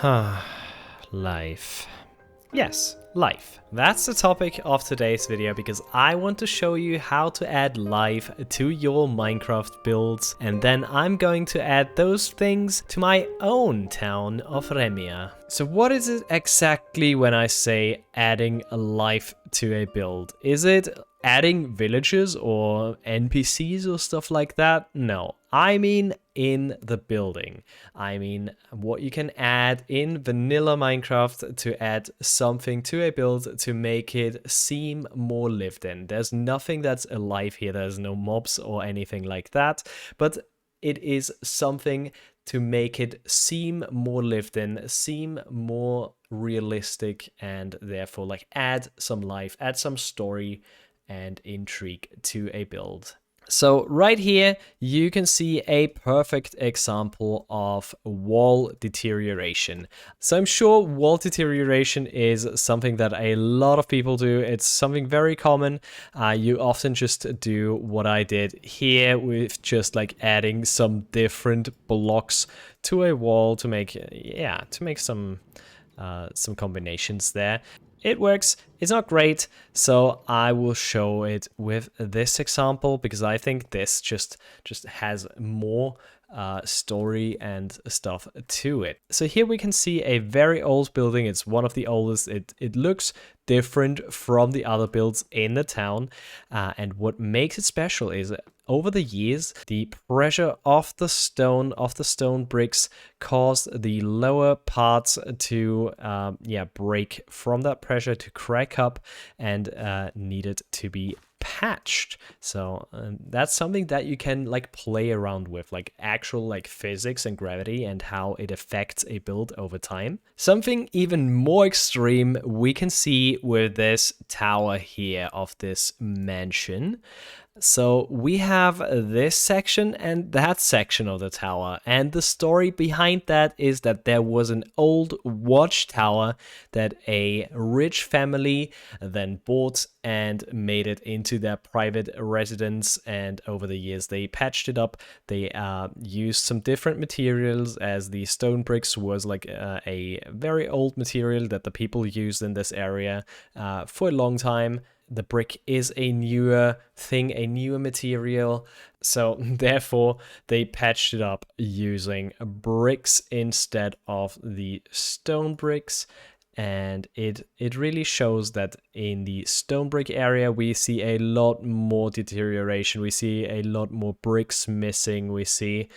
Life. Yes, life. That's the topic of today's video because I want to show you how to add life to your Minecraft builds, and then I'm going to add those things to my own town of Remia. So what is it exactly when I say adding a life to a build? Is it adding villagers or NPCs or stuff like that? No, I mean in the building. I mean what you can add in vanilla Minecraft to add something to a build to make it seem more lived in. There's nothing that's alive here. There's no mobs or anything like that, but it is something to make it seem more lived in, seem more realistic, and therefore like add some life, add some story and intrigue to a build. So right here, you can see a perfect example of wall deterioration. So I'm sure wall deterioration is something that a lot of people do. It's something very common. You often just do what I did here with just like adding some different blocks to a wall to make, some combinations there. It works. It's not great, so I will show it with this example because I think this just has more story and stuff to it. So here we can see a very old building. It's one of the oldest. It looks different from the other builds in the town, and what makes it special is over the years the pressure of the stone bricks caused the lower parts to break from that pressure, to crack up, and needed to be patched. So that's something that you can like play around with, like actual like physics and gravity and how it affects a build over time. Something even more extreme we can see with this tower here of this mansion. So we have this section and that section of the tower, and the story behind that is that there was an old watchtower that a rich family then bought and made it into their private residence, and over the years they patched it up. They used some different materials, as the stone bricks was like a very old material that the people used in this area for a long time. The brick is a newer thing, a newer material, so therefore they patched it up using bricks instead of the stone bricks. And it really shows that in the stone brick area we see a lot more deterioration. We see a lot more bricks missing. We see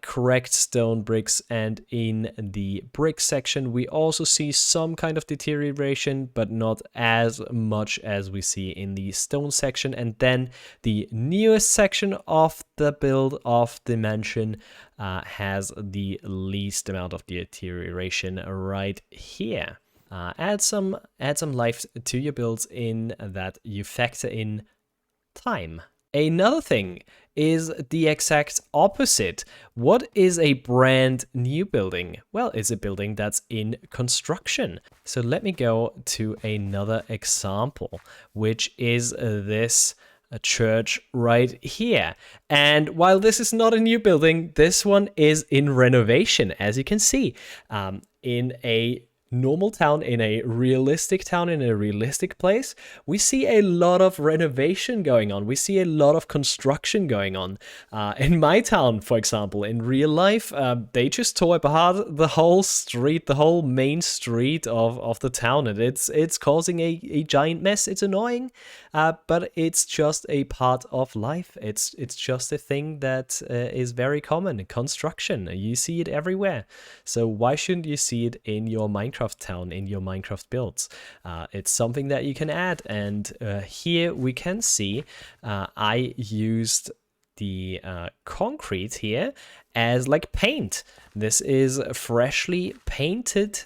cracked stone bricks, and in the brick section we also see some kind of deterioration, but not as much as we see in the stone section. And then the newest section of the build of the mansion has the least amount of deterioration right here. Add some life to your builds in that you factor in time. Another thing is the exact opposite. What is a brand new building? Well, it's a building that's in construction. So let me go to another example, which is this a church right here. And while this is not a new building, this one is in renovation, as you can see. In a normal town, in a realistic town, in a realistic place, we see a lot of renovation going on. We see a lot of construction going on. In my town, for example, in real life, they just tore apart the whole street, the whole main street of the town, and it's causing a giant mess. It's annoying, but it's just a part of life. It's just a thing that is very common. Construction, you see it everywhere. So why shouldn't you see it in your Minecraft town, in your Minecraft builds? It's something that you can add, and here we can see I used the concrete here as like paint. This is freshly painted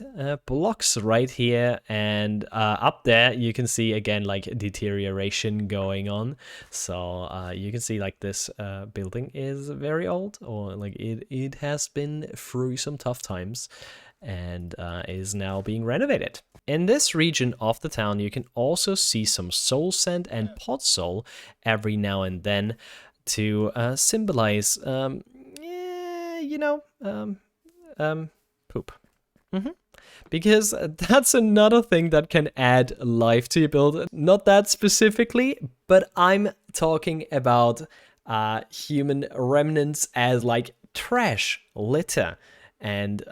blocks right here, and up there you can see again like deterioration going on. So you can see like this building is very old, or like it has been through some tough times and is now being renovated. In this region of the town you can also see some soul sand and pot soul every now and then to symbolize poop. Because that's another thing that can add life to your build. Not that specifically, but I'm talking about human remnants as like trash, litter, and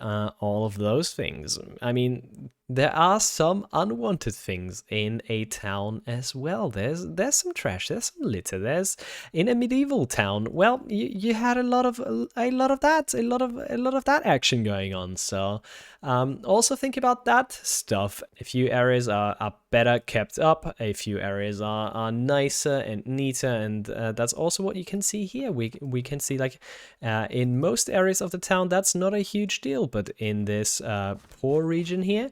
all of those things. I mean, there are some unwanted things in a town as well. There's some trash, there's some litter. There's in a medieval town. Well, you had a lot of that action going on. So also think about that stuff. A few areas are better kept up. A few areas are nicer and neater, and that's also what you can see here. We can see like in most areas of the town that's not a huge deal, but in this poor region here,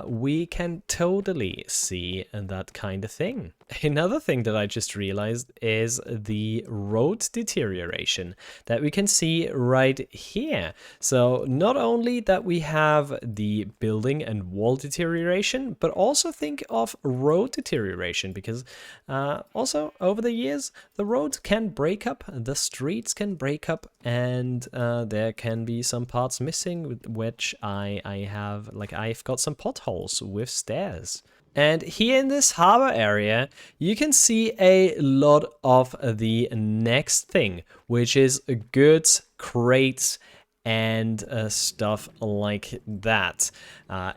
we can totally see that kind of thing. Another thing that I just realized is the road deterioration that we can see right here. So not only that we have the building and wall deterioration, but also think of road deterioration, because also over the years the roads can break up, the streets can break up, and there can be some parts missing, which I've got some potholes with stairs. And here in this harbor area, you can see a lot of the next thing, which is goods, crates, and stuff like that.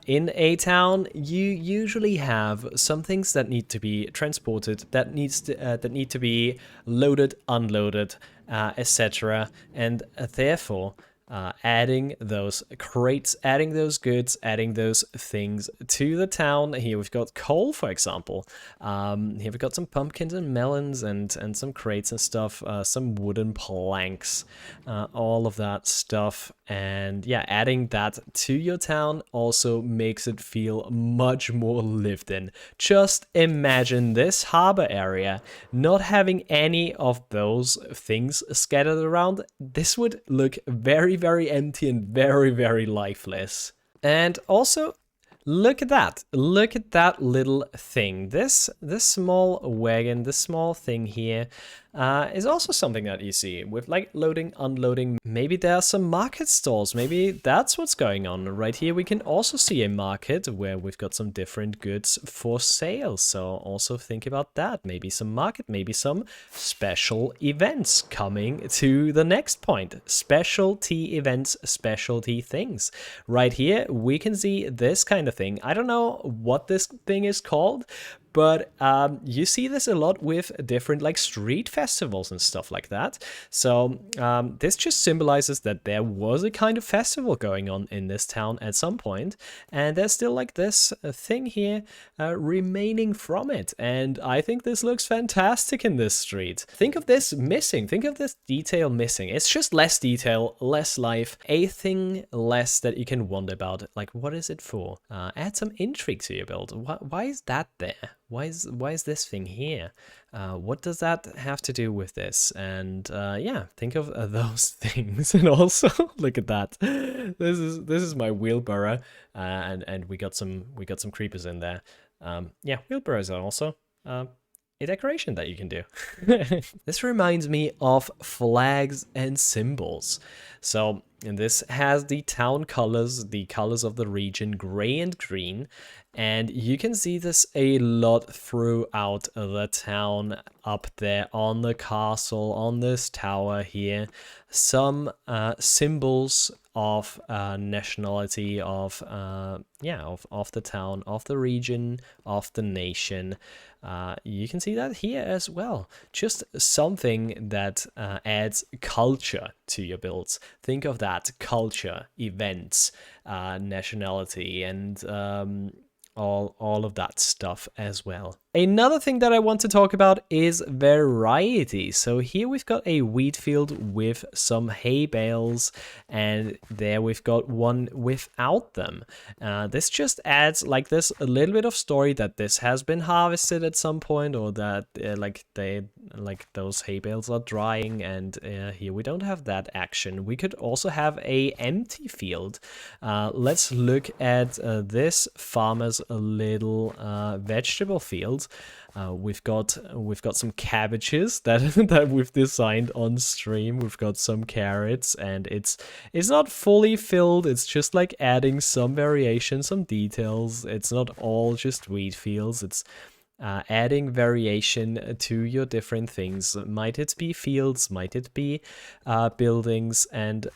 In a town, you usually have some things that need to be transported, that need to be loaded, unloaded, etc. And therefore, adding those crates, adding those goods, adding those things to the town. Here we've got coal, for example. Here we've got some pumpkins and melons and some crates and stuff, some wooden planks, all of that stuff. And yeah, adding that to your town also makes it feel much more lived in. Just imagine this harbor area not having any of those things scattered around. This would look very empty and very lifeless. And also, look at that little thing. This small wagon, this small thing here, is also something that you see with like loading, unloading. Maybe there are some market stalls. Maybe that's what's going on. Right here we can also see a market where we've got some different goods for sale. So also think about that. Maybe some market, maybe some special events coming to the next point. Specialty events, specialty things. Right here we can see this kind of thing. I don't know what this thing is called, but you see this a lot with different like street festivals and stuff like that. So this just symbolizes that there was a kind of festival going on in this town at some point, and there's still like this thing here remaining from it. And I think this looks fantastic in this street. Think of this missing. Think of this detail missing. It's just less detail, less life, a thing less that you can wonder about. Like, what is it for? Add some intrigue to your build. Why is that there? Why is this thing here? What does that have to do with this? And yeah, think of those things. And also look at that. This is my wheelbarrow, and we got some creepers in there. Yeah, wheelbarrows are also a decoration that you can do. This reminds me of flags and symbols. So, and this has the town colors, the colors of the region, gray and green. And you can see this a lot throughout the town, up there on the castle, on this tower here. Some symbols of nationality, of the town, of the region, of the nation. You can see that here as well. Just something that adds culture to your builds. Think of that: culture, events, nationality, and all of that stuff as well. Another thing that I want to talk about is variety. So here we've got a wheat field with some hay bales, and there we've got one without them. This just adds like this a little bit of story that this has been harvested at some point, or that those hay bales are drying, and here we don't have that action. We could also have a empty field. Let's look at this farmer's little vegetable field. We've got some cabbages that that we've designed on stream. We've got some carrots, and it's not fully filled. It's just like adding some variation, some details. It's not all just wheat fields. It's adding variation to your different things. Might it be fields, might it be buildings and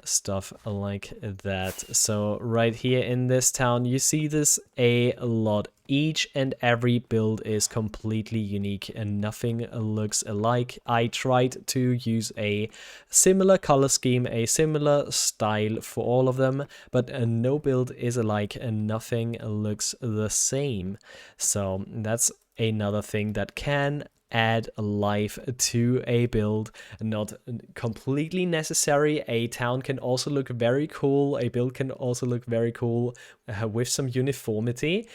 stuff like that. So right here in this town, you see this a lot. Each and every build is completely unique and nothing looks alike. I tried to use a similar color scheme, a similar style for all of them, but no build is alike and nothing looks the same. So that's another thing that can add life to a build. Not completely necessary. A town can also look very cool. A build can also look very cool with some uniformity.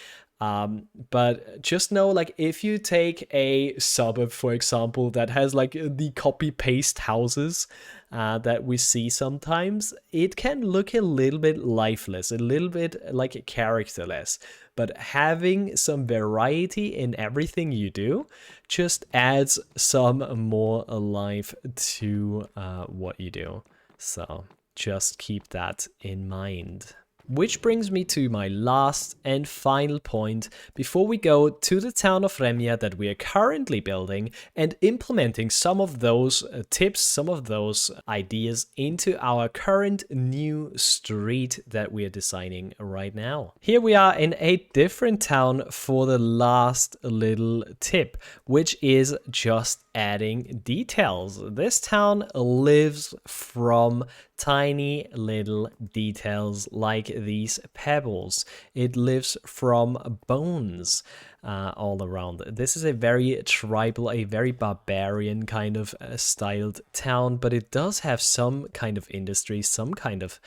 But just know, like, if you take a suburb, for example, that has like the copy paste houses that we see sometimes, it can look a little bit lifeless, a little bit like characterless. But having some variety in everything you do just adds some more life to what you do. So just keep that in mind. Which brings me to my last and final point before we go to the town of Remia that we are currently building and implementing some of those tips, some of those ideas into our current new street that we are designing right now. Here we are in a different town for the last little tip, which is just adding details. This town lives from tiny little details like these pebbles. It lives from bones all around. This is a very tribal, a very barbarian kind of styled town, but it does have some kind of industry, some kind of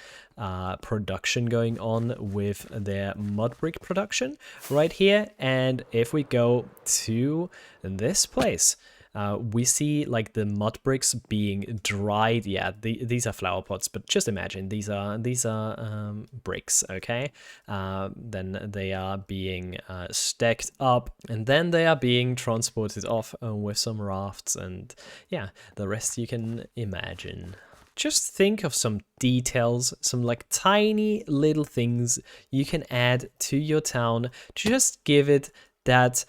production going on with their mud brick production right here. And if we go to this place, we see like the mud bricks being dried. Yeah, these are flower pots, but just imagine these are bricks, okay? Then they are being stacked up, and then they are being transported off with some rafts, and yeah, the rest you can imagine. Just think of some details, some like tiny little things you can add to your town. Just give it that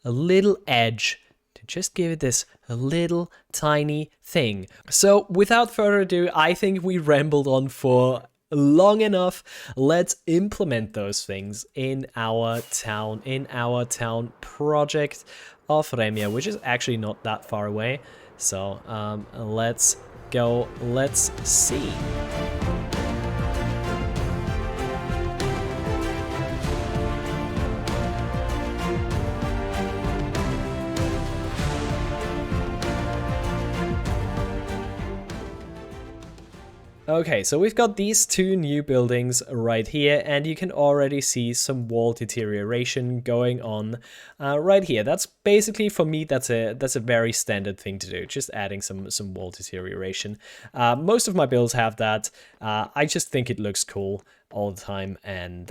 little edge. Just give it this little tiny thing. So without further ado, I think we rambled on for long enough. Let's implement those things in our town project of Remia, which is actually not that far away. So let's go, let's see. Okay, so we've got these two new buildings right here, and you can already see some wall deterioration going on right here. That's basically, for me, that's a very standard thing to do, just adding some wall deterioration. Most of my builds have that. I just think it looks cool all the time, and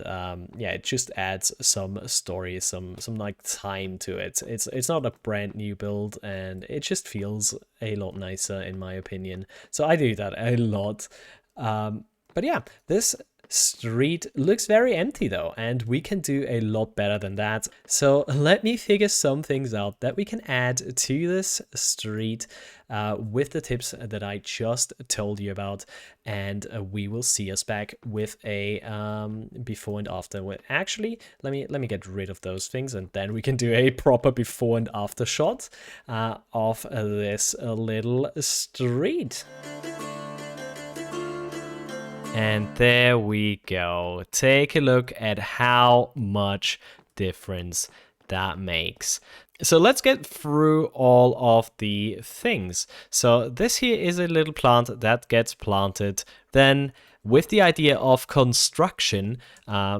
yeah, it just adds some story, some like time to it. It's not a brand new build, and it just feels a lot nicer in my opinion. So I do that a lot. But yeah, this street looks very empty though, and we can do a lot better than that. So let me figure some things out that we can add to this street with the tips that I just told you about, and we will see us back with a before and after. Actually, let me get rid of those things, and then we can do a proper before and after shot of this little street. And there we go. Take a look at how much difference that makes. So let's get through all of the things. So this here is a little plant that gets planted. Then with the idea of construction, yeah,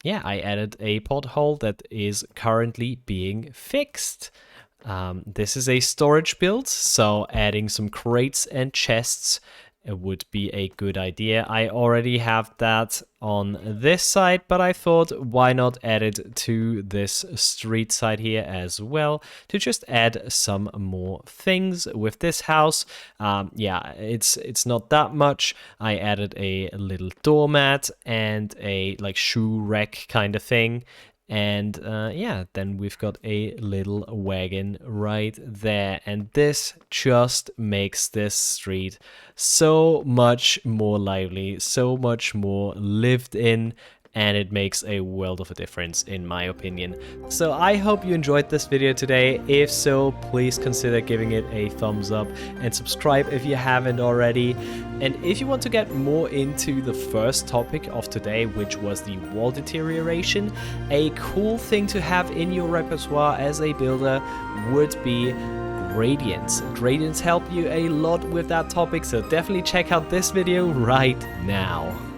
I added a pothole that is currently being fixed. This is a storage build, so adding some crates and chests would be a good idea. I already have that on this side, but I thought why not add it to this street side here as well to just add some more things with this house. Yeah, it's not that much. I added a little doormat and a like shoe rack kind of thing. And yeah, then we've got a little wagon right there. And this just makes this street so much more lively, so much more lived in. And it makes a world of a difference in my opinion. So I hope you enjoyed this video today. If so, please consider giving it a thumbs up and subscribe if you haven't already. And if you want to get more into the first topic of today, which was the wall deterioration, a cool thing to have in your repertoire as a builder would be gradients. Gradients help you a lot with that topic, so definitely check out this video right now.